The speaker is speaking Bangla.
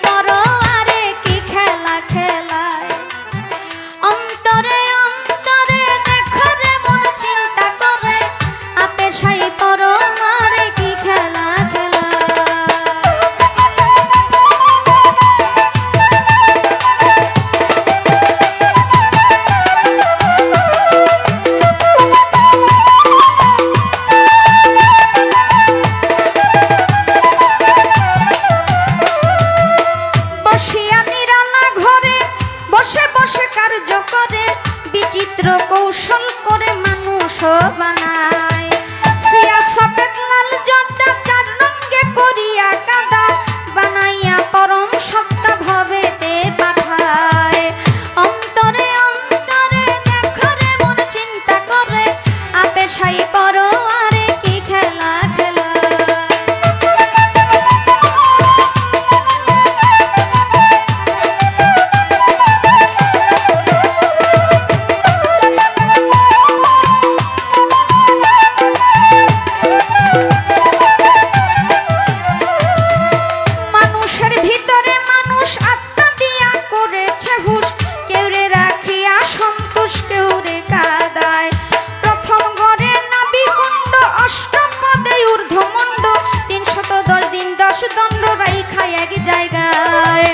পরোয়ারে কি খেলা খেলায় অন্তরে অন্তরে দেখো রে মন চিন্তা করে আপে সাই পরোয়ারে কি খেলা বসে বসে কার্য করে বিচিত্র কৌশল করে মানুষ বানায় সিয়া সফেদ লাল জর্দা চার রঙে করিয়া কাদা বানাইয়া পরম সত্তা ভবেতে পাঠায় অন্তরে অন্তরে দেখো রে মন চিন্তা করে আপে সাই পরোয়ারে কি খেলা দণ্ড রাইখা এক জায়গায়